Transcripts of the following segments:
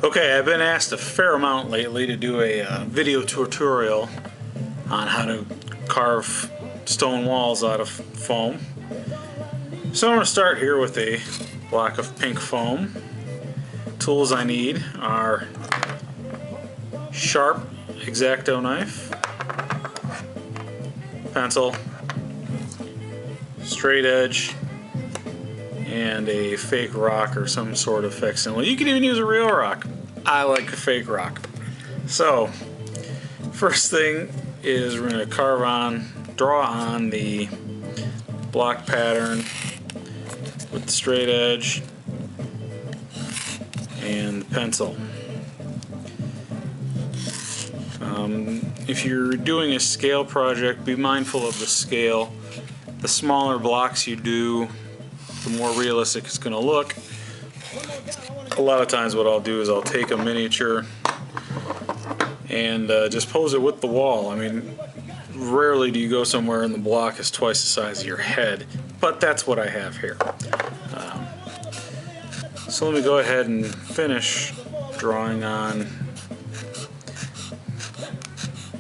Okay, I've been asked a fair amount lately to do a video tutorial on how to carve stone walls out of foam. So I'm going to start here with a block of pink foam. Tools I need are sharp X-Acto knife, pencil, straight edge, and a fake rock or some sort of fixing. Well, you can even use a real rock. I like a fake rock. So, first thing is we're going to draw on the block pattern with the straight edge and the pencil. If you're doing a scale project, be mindful of the scale. The smaller blocks you do, the more realistic it's going to look. A lot of times what I'll do is I'll take a miniature and just pose it with the wall. I mean, rarely do you go somewhere and the block is twice the size of your head, but that's what I have here. So let me go ahead and finish drawing on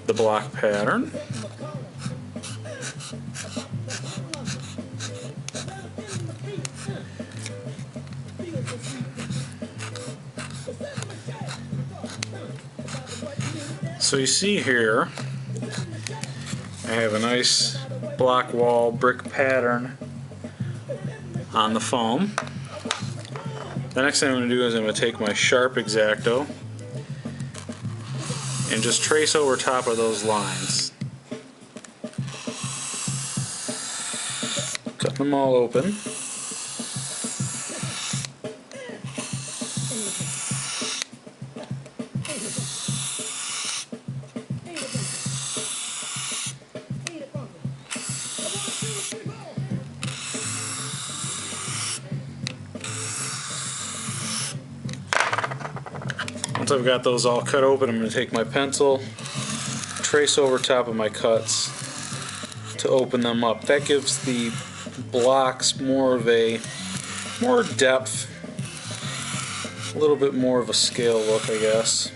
the block pattern. So you see here, I have a nice block wall brick pattern on the foam. The next thing I'm going to do is I'm going to take my sharp X-Acto and just trace over top of those lines. Cut them all open. Once I've got those all cut open, I'm going to take my pencil, trace over top of my cuts to open them up. That gives the blocks more depth, a little bit more of a scale look, I guess.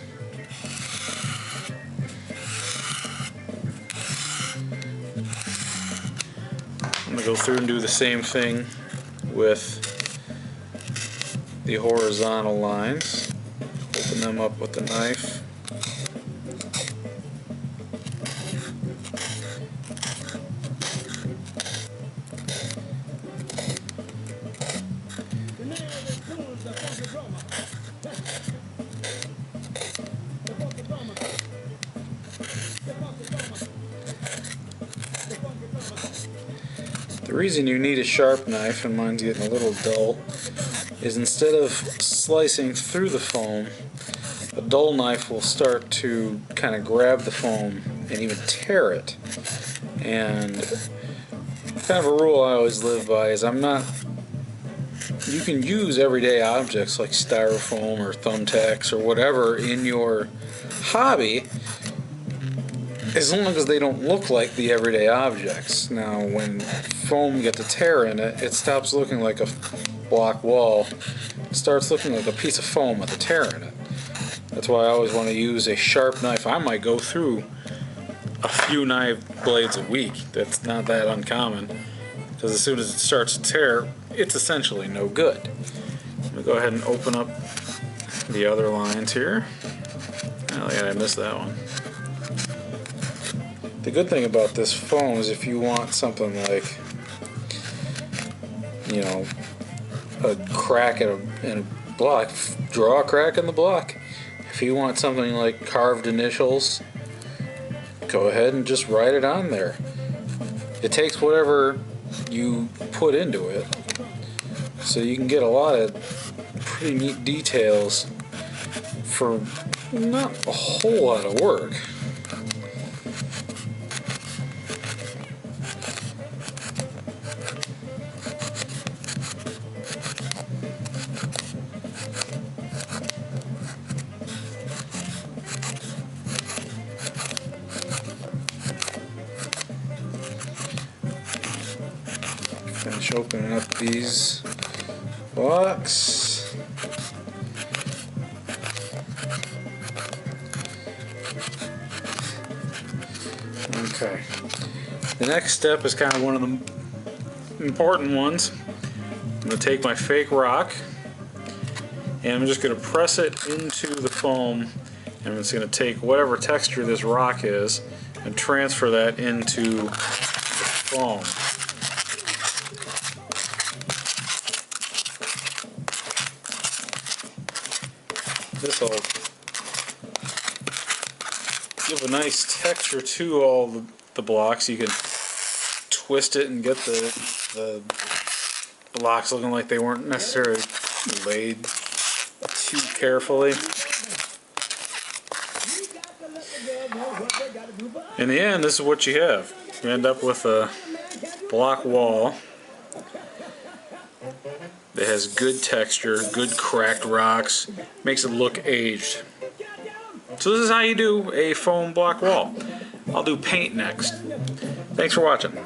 I'm going to go through and do the same thing with the horizontal lines. Open them up with the knife. The reason you need a sharp knife, and mine's getting a little dull, is instead of slicing through the foam, a dull knife will start to kind of grab the foam and even tear it. And kind of a rule I always live by is you can use everyday objects like styrofoam or thumbtacks or whatever in your hobby as long as they don't look like the everyday objects. Now when foam gets a tear in it, it stops looking like a block wall. It starts looking like a piece of foam with a tear in it. That's why I always want to use a sharp knife. I might go through a few knife blades a week. That's not that uncommon, because as soon as it starts to tear, it's essentially no good. I'm going to go ahead and open up the other lines here. Oh yeah, I missed that one. The good thing about this foam is if you want something like, you know, a crack in a block, draw a crack in the block. If you want something like carved initials, go ahead and just write it on there. It takes whatever you put into it, so you can get a lot of pretty neat details for not a whole lot of work. Finish opening up these blocks. Okay. The next step is kind of one of the important ones. I'm going to take my fake rock and I'm just going to press it into the foam, and I'm just going to take whatever texture this rock is and transfer that into the foam. This will give a nice texture to all the blocks. You can twist it and get the blocks looking like they weren't necessarily laid too carefully. In the end, this is what you have. You end up with a block wall that has good texture, good cracked rocks, makes it look aged. So this is how you do a foam block wall. I'll do paint next. Thanks for watching.